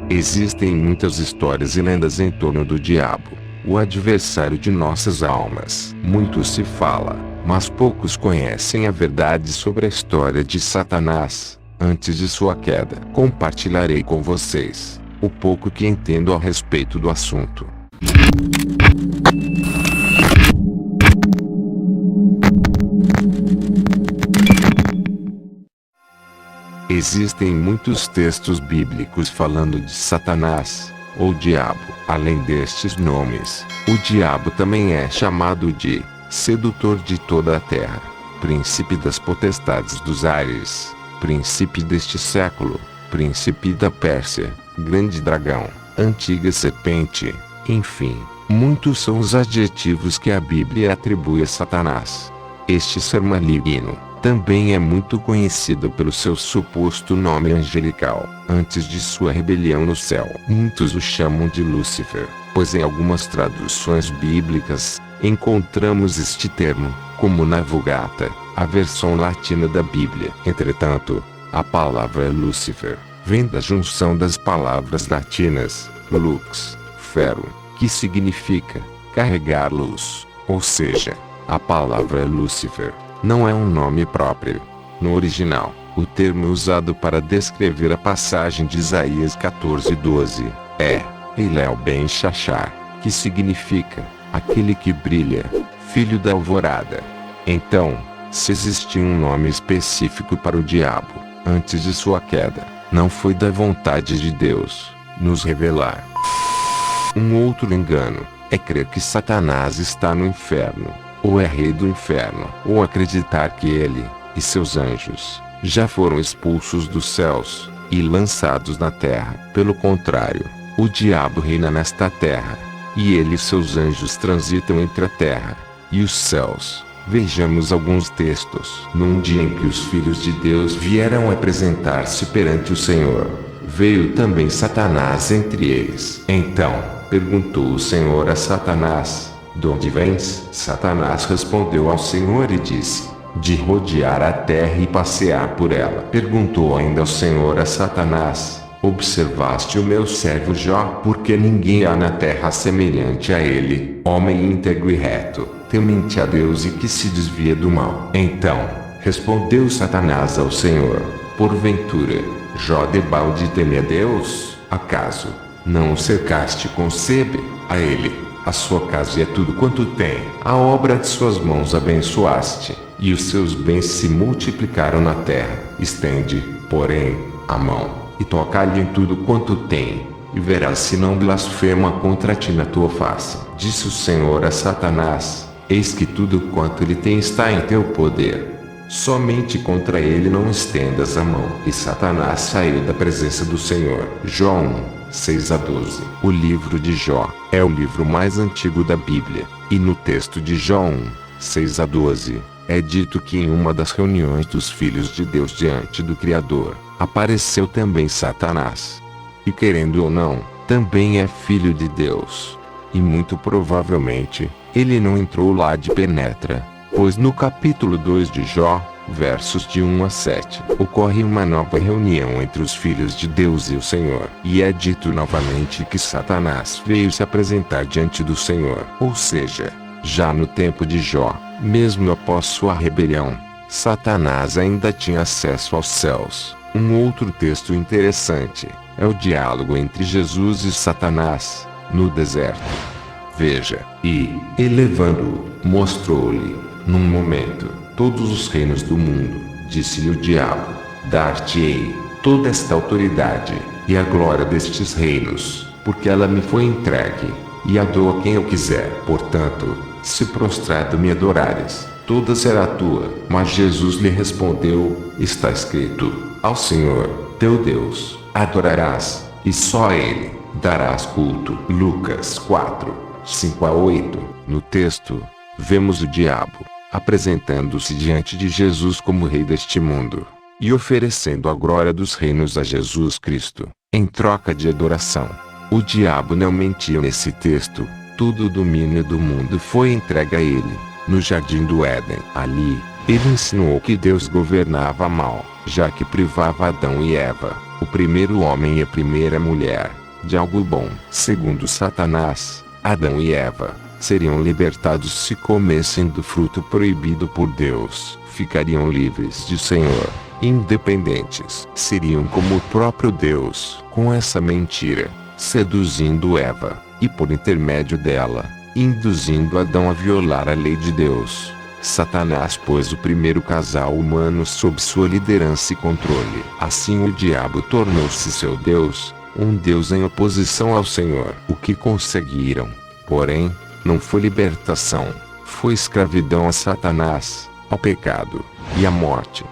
Existem muitas histórias e lendas em torno do diabo, o adversário de nossas almas. Muito se fala, mas poucos conhecem a verdade sobre a história de Satanás, antes de sua queda. Compartilharei com vocês o pouco que entendo a respeito do assunto. Existem muitos textos bíblicos falando de Satanás, ou diabo. Além destes nomes, o diabo também é chamado de sedutor de toda a terra, príncipe das potestades dos ares, príncipe deste século, príncipe da Pérsia, grande dragão, antiga serpente, enfim, muitos são os adjetivos que a Bíblia atribui a Satanás. Este ser maligno também é muito conhecido pelo seu suposto nome angelical. Antes de sua rebelião no céu, muitos o chamam de Lúcifer, pois em algumas traduções bíblicas encontramos este termo, como na Vulgata, a versão latina da Bíblia. Entretanto, a palavra Lúcifer vem da junção das palavras latinas lux, ferro, que significa carregar luz, ou seja, a palavra Lúcifer não é um nome próprio. No original, o termo usado para descrever a passagem de Isaías 14:12 é Elel Ben Shachar, que significa aquele que brilha, filho da alvorada. Então, se existia um nome específico para o diabo antes de sua queda, não foi da vontade de Deus nos revelar. Um outro engano é crer que Satanás está no inferno, ou é rei do inferno, ou acreditar que ele e seus anjos já foram expulsos dos céus e lançados na terra. Pelo contrário, o diabo reina nesta terra, e ele e seus anjos transitam entre a terra e os céus. Vejamos alguns textos. Num dia em que os filhos de Deus vieram apresentar-se perante o Senhor, veio também Satanás entre eles. Então, perguntou o Senhor a Satanás: de onde vens? Satanás respondeu ao Senhor e disse: de rodear a terra e passear por ela. Perguntou ainda o Senhor a Satanás: observaste o meu servo Jó? Porque ninguém há na terra semelhante a ele, homem íntegro e reto, temente a Deus e que se desvia do mal. Então, respondeu Satanás ao Senhor: porventura, Jó debalde teme a Deus? Acaso não o cercaste com sebe? A ele, a sua casa e a tudo quanto tem, a obra de suas mãos abençoaste, e os seus bens se multiplicaram na terra. Estende, porém, a mão, e toca-lhe em tudo quanto tem, e verás se não blasfema contra ti na tua face. Disse o Senhor a Satanás: eis que tudo quanto ele tem está em teu poder, somente contra ele não estendas a mão. E Satanás saiu da presença do Senhor. Jó 6-12. O livro de Jó é o livro mais antigo da Bíblia, e no texto de Jó 6-12, é dito que em uma das reuniões dos filhos de Deus diante do Criador, apareceu também Satanás. E querendo ou não, também é filho de Deus. E muito provavelmente, ele não entrou lá de penetra, pois no capítulo 2 de Jó, versos de 1-7, ocorre uma nova reunião entre os filhos de Deus e o Senhor. E é dito novamente que Satanás veio se apresentar diante do Senhor. Ou seja, já no tempo de Jó, mesmo após sua rebelião, Satanás ainda tinha acesso aos céus. Um outro texto interessante é o diálogo entre Jesus e Satanás, no deserto. Veja, e, elevando-o, mostrou-lhe, num momento, todos os reinos do mundo. Disse-lhe o diabo: dar-te-ei toda esta autoridade, e a glória destes reinos, porque ela me foi entregue, e a dou a quem eu quiser. Portanto, se prostrado me adorares, toda será tua. Mas Jesus lhe respondeu: está escrito: ao Senhor, teu Deus, adorarás, e só a ele darás culto. Lucas 4:5-8. No texto, vemos o diabo apresentando-se diante de Jesus como rei deste mundo, e oferecendo a glória dos reinos a Jesus Cristo, em troca de adoração. O diabo não mentiu nesse texto. Todo o domínio do mundo foi entregue a ele, no jardim do Éden. Ali, ele insinuou que Deus governava mal, já que privava Adão e Eva o primeiro homem e a primeira mulher, de algo bom. Segundo Satanás, Adão e Eva seriam libertados se comessem do fruto proibido por Deus. Ficariam livres de Senhor, independentes. Seriam como o próprio Deus. Com essa mentira, seduzindo Eva, e por intermédio dela, induzindo Adão a violar a lei de Deus. Satanás pôs o primeiro casal humano sob sua liderança e controle. Assim o diabo tornou-se seu Deus, um Deus em oposição ao Senhor. O que conseguiram, porém, não foi libertação, foi escravidão a Satanás, ao pecado e à morte.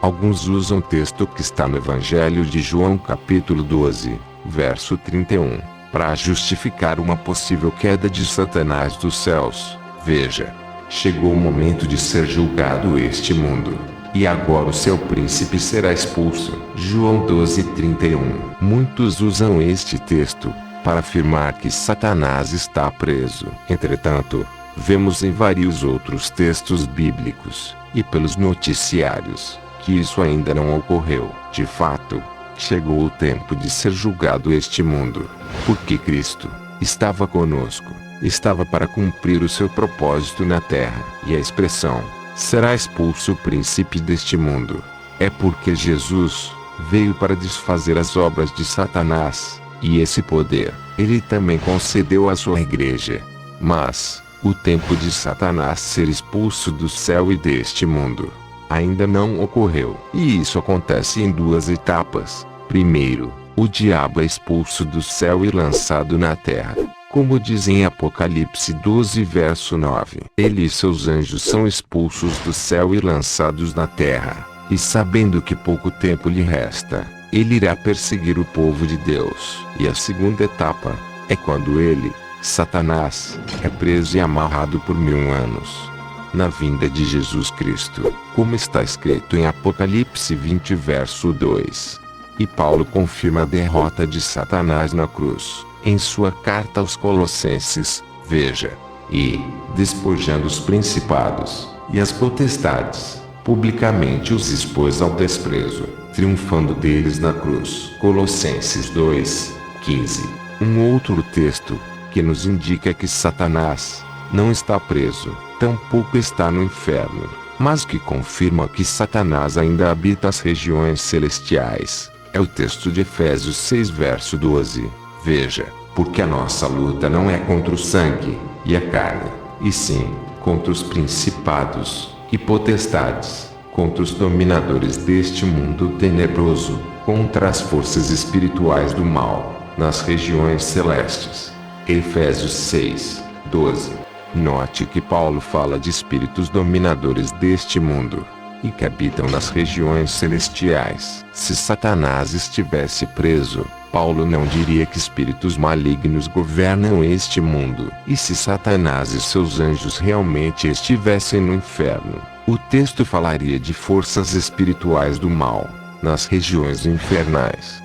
Alguns usam o texto que está no Evangelho de João capítulo 12, verso 31, para justificar uma possível queda de Satanás dos céus. Veja, chegou o momento de ser julgado este mundo, e agora o seu príncipe será expulso. João 12:31. Muitos usam este texto para afirmar que Satanás está preso. Entretanto, vemos em vários outros textos bíblicos, e pelos noticiários, que isso ainda não ocorreu. De fato, chegou o tempo de ser julgado este mundo, porque Cristo estava conosco, estava para cumprir o seu propósito na terra. E a expressão, será expulso o príncipe deste mundo, é porque Jesus veio para desfazer as obras de Satanás, e esse poder, ele também concedeu à sua igreja. Mas, o tempo de Satanás ser expulso do céu e deste mundo ainda não ocorreu. E isso acontece em duas etapas. Primeiro, o diabo é expulso do céu e lançado na terra. Como diz em Apocalipse 12 verso 9. Ele e seus anjos são expulsos do céu e lançados na terra. E sabendo que pouco tempo lhe resta, ele irá perseguir o povo de Deus. E a segunda etapa é quando ele, Satanás, é preso e amarrado por 1000 anos, na vinda de Jesus Cristo, como está escrito em Apocalipse 20 verso 2. E Paulo confirma a derrota de Satanás na cruz, em sua carta aos Colossenses. Veja, e, despojando os principados e as potestades, publicamente os expôs ao desprezo, triunfando deles na cruz. Colossenses 2:15. Um outro texto que nos indica que Satanás não está preso, tampouco está no inferno, mas que confirma que Satanás ainda habita as regiões celestiais, é o texto de Efésios 6 verso 12. Veja, porque a nossa luta não é contra o sangue e a carne, e sim, contra os principados e potestades, contra os dominadores deste mundo tenebroso, contra as forças espirituais do mal, nas regiões celestes. Efésios 6:12. Note que Paulo fala de espíritos dominadores deste mundo, e que habitam nas regiões celestiais. Se Satanás estivesse preso, Paulo não diria que espíritos malignos governam este mundo. E se Satanás e seus anjos realmente estivessem no inferno, o texto falaria de forças espirituais do mal, nas regiões infernais.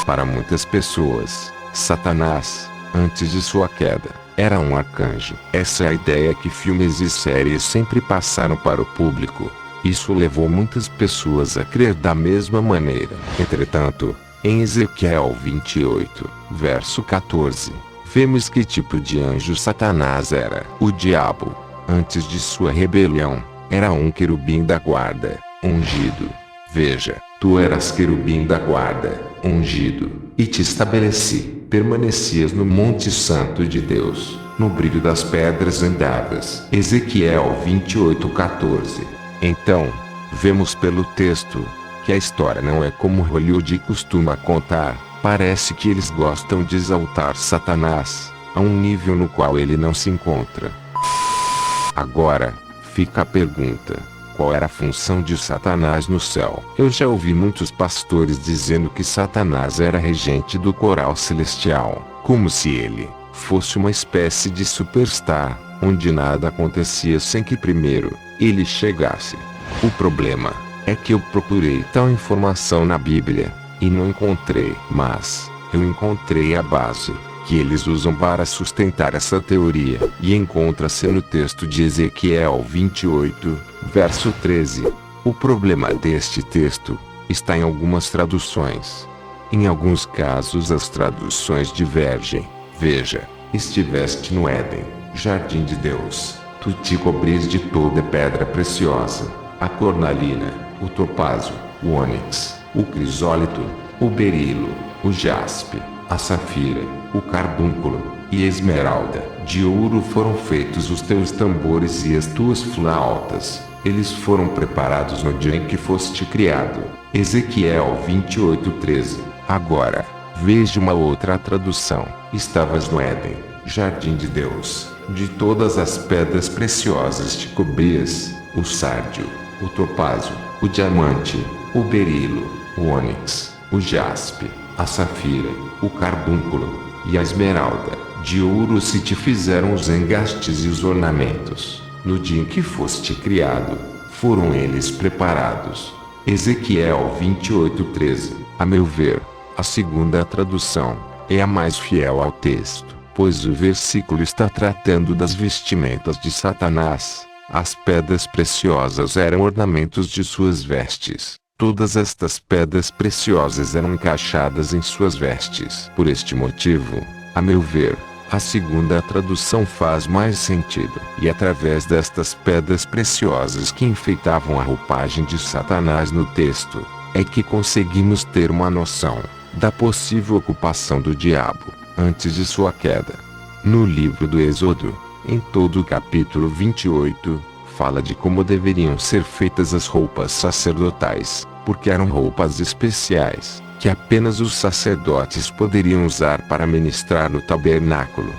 Para muitas pessoas, Satanás, antes de sua queda, era um arcanjo. Essa é a ideia que filmes e séries sempre passaram para o público. Isso levou muitas pessoas a crer da mesma maneira. Entretanto, em Ezequiel 28, verso 14, vemos que tipo de anjo Satanás era. O diabo, antes de sua rebelião, era um querubim da guarda, ungido. Veja, tu eras querubim da guarda, ungido, e te estabeleci. Permanecias no monte santo de Deus, no brilho das pedras andavas. Ezequiel 28:14. Então, vemos pelo texto que a história não é como Hollywood costuma contar. Parece que eles gostam de exaltar Satanás a um nível no qual ele não se encontra. Agora, fica a pergunta: qual era a função de Satanás no céu? Eu já ouvi muitos pastores dizendo que Satanás era regente do coral celestial, como se ele fosse uma espécie de superstar, onde nada acontecia sem que primeiro ele chegasse. O problema é que eu procurei tal informação na Bíblia e não encontrei, mas eu encontrei a base que eles usam para sustentar essa teoria, e encontra-se no texto de Ezequiel 28, verso 13. O problema deste texto está em algumas traduções. Em alguns casos as traduções divergem. Veja: estiveste no Éden, jardim de Deus, tu te cobris de toda pedra preciosa, a cornalina, o topázio, o ônix, o crisólito, o berilo, o jaspe, a safira, o carbúnculo e a esmeralda. De ouro foram feitos os teus tambores e as tuas flautas. Eles foram preparados no dia em que foste criado. Ezequiel 28:13. Agora, veja uma outra tradução. Estavas no Éden, jardim de Deus. De todas as pedras preciosas te cobrias: o sárdio, o topázio, o diamante, o berilo, o ônix, o jaspe, a safira, o carbúnculo e a esmeralda. De ouro se te fizeram os engastes e os ornamentos. No dia em que foste criado, foram eles preparados. Ezequiel 28:13. A meu ver, a segunda tradução é a mais fiel ao texto, pois o versículo está tratando das vestimentas de Satanás. As pedras preciosas eram ornamentos de suas vestes. Todas estas pedras preciosas eram encaixadas em suas vestes. Por este motivo, a meu ver, a segunda tradução faz mais sentido. E através destas pedras preciosas que enfeitavam a roupagem de Satanás no texto, é que conseguimos ter uma noção da possível ocupação do diabo antes de sua queda. No livro do Êxodo, em todo o capítulo 28, fala de como deveriam ser feitas as roupas sacerdotais, porque eram roupas especiais, que apenas os sacerdotes poderiam usar para ministrar no tabernáculo.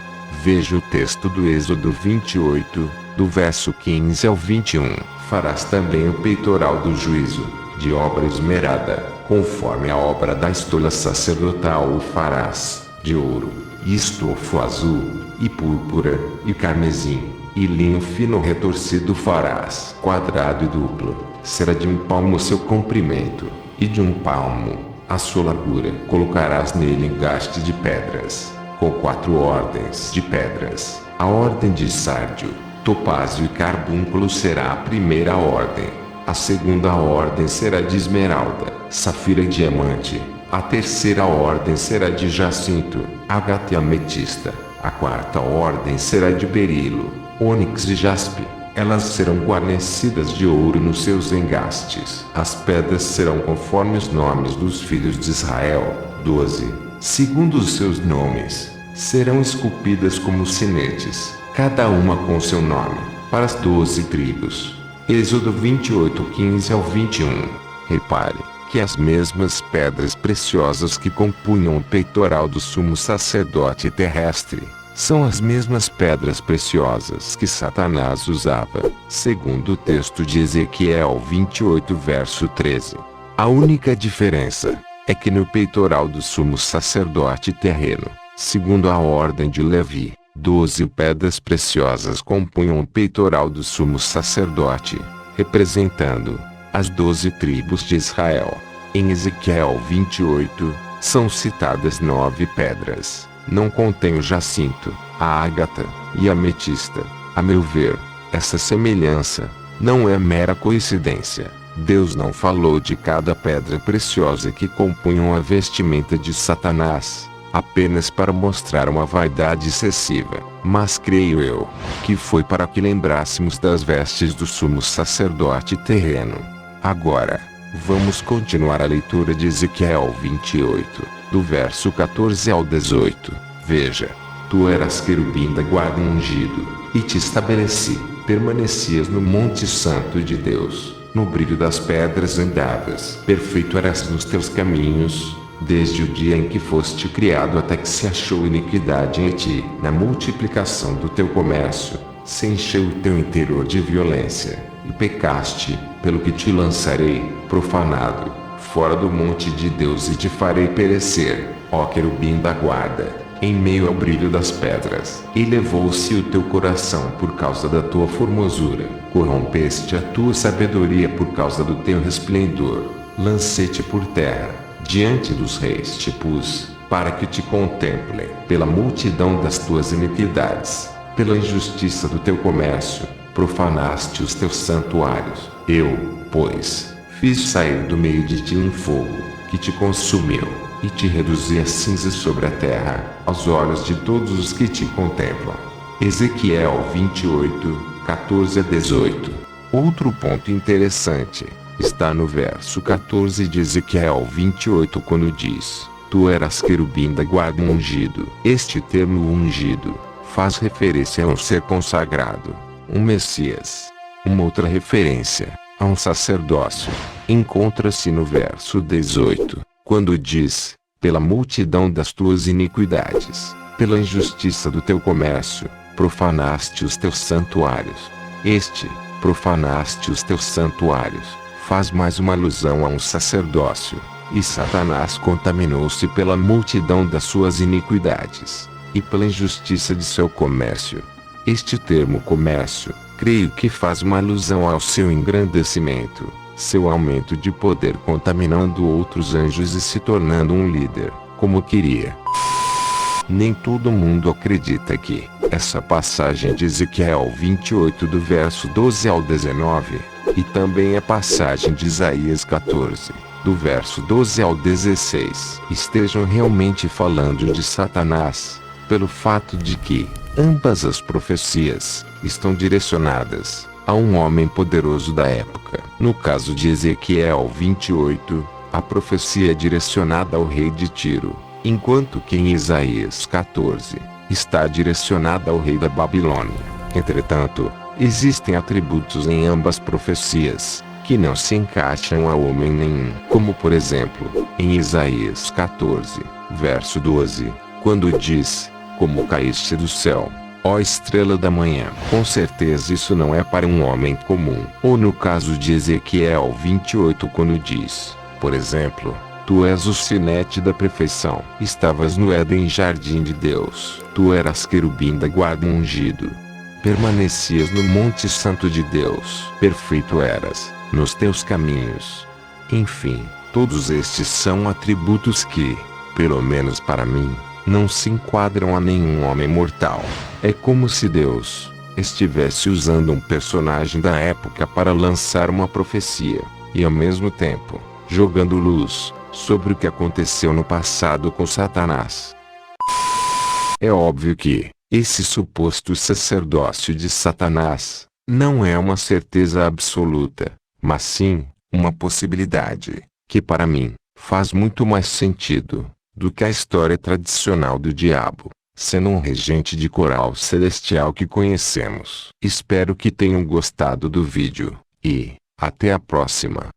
Veja o texto do Êxodo 28, do verso 15 ao 21. Farás também o peitoral do juízo, de obra esmerada, conforme a obra da estola sacerdotal o farás, de ouro, e estofo azul, e púrpura, e carmesim, e linho fino retorcido farás, quadrado e duplo. Será de 1 palmo o seu comprimento, e de 1 palmo a sua largura. Colocarás nele engaste de pedras, com 4 ordens de pedras. A ordem de sárdio, topázio e carbúnculo será a primeira ordem. A segunda ordem será de esmeralda, safira e diamante. A terceira ordem será de jacinto, ágata e ametista. A quarta ordem será de berilo, ônix e jaspe. Elas serão guarnecidas de ouro nos seus engastes. As pedras serão conforme os nomes dos filhos de Israel, 12, segundo os seus nomes. Serão esculpidas como sinetes, cada uma com seu nome, para as 12 tribos. Êxodo 28:15 ao 21. Repare que as mesmas pedras preciosas que compunham o peitoral do sumo sacerdote terrestre são as mesmas pedras preciosas que Satanás usava, segundo o texto de Ezequiel 28 verso 13. A única diferença é que no peitoral do sumo sacerdote terreno, segundo a ordem de Levi, 12 pedras preciosas compunham o peitoral do sumo sacerdote, representando as 12 tribos de Israel. Em Ezequiel 28, são citadas 9 pedras. Não contém o jacinto, a ágata e a ametista. A meu ver, essa semelhança não é mera coincidência. Deus não falou de cada pedra preciosa que compunham a vestimenta de Satanás, apenas para mostrar uma vaidade excessiva, mas creio eu, que foi para que lembrássemos das vestes do sumo sacerdote terreno. Agora, vamos continuar a leitura de Ezequiel 28, do verso 14 ao 18. Veja: tu eras querubim da guarda ungido, e te estabeleci, permanecias no monte santo de Deus, no brilho das pedras andavas, perfeito eras nos teus caminhos, desde o dia em que foste criado até que se achou iniquidade em ti. Na multiplicação do teu comércio, se encheu o teu interior de violência, e pecaste, pelo que te lançarei, profanado, fora do monte de Deus e te farei perecer, ó querubim da guarda, em meio ao brilho das pedras. E levou-se o teu coração por causa da tua formosura, corrompeste a tua sabedoria por causa do teu resplendor. Lancei-te por terra, diante dos reis te pus, para que te contemplem. Pela multidão das tuas iniquidades, pela injustiça do teu comércio, profanaste os teus santuários. Eu, pois, Fiz sair do meio de ti um fogo, que te consumiu, e te reduzi a cinzas sobre a terra, aos olhos de todos os que te contemplam. Ezequiel 28, 14 a 18. Outro ponto interessante está no verso 14 de Ezequiel 28, quando diz: Tu eras querubim da guarda ungido. Este termo ungido faz referência a um ser consagrado, um Messias. Uma outra referência a um sacerdócio encontra-se no verso 18, quando diz: Pela multidão das tuas iniquidades, pela injustiça do teu comércio, profanaste os teus santuários. Profanaste os teus santuários, faz mais uma alusão a um sacerdócio. E Satanás contaminou-se pela multidão das suas iniquidades, e pela injustiça de seu comércio. Este termo comércio, creio que faz uma alusão ao seu engrandecimento, seu aumento de poder, contaminando outros anjos e se tornando um líder, como queria. Nem todo mundo acredita que essa passagem de Ezequiel 28 do verso 12 ao 19, e também a passagem de Isaías 14, do verso 12 ao 16, estejam realmente falando de Satanás, pelo fato de que ambas as profecias estão direcionadas a um homem poderoso da época. No caso de Ezequiel 28, a profecia é direcionada ao rei de Tiro, enquanto que em Isaías 14, está direcionada ao rei da Babilônia. Entretanto, existem atributos em ambas profecias que não se encaixam a homem nenhum, como por exemplo, em Isaías 14, verso 12, quando diz: Como caíste do céu, ó estrela da manhã. Com certeza isso não é para um homem comum. Ou no caso de Ezequiel 28, quando diz, por exemplo: Tu és o sinete da perfeição. Estavas no Éden, jardim de Deus. Tu eras querubim da guarda ungido. Permanecias no monte santo de Deus. Perfeito eras nos teus caminhos. Enfim, todos estes são atributos que, pelo menos para mim, não se enquadram a nenhum homem mortal. É como se Deus estivesse usando um personagem da época para lançar uma profecia, e ao mesmo tempo, jogando luz sobre o que aconteceu no passado com Satanás. É óbvio que esse suposto sacerdócio de Satanás não é uma certeza absoluta, mas sim uma possibilidade, que para mim faz muito mais sentido do que a história tradicional do diabo, sendo um regente de coral celestial que conhecemos. Espero que tenham gostado do vídeo, e até a próxima.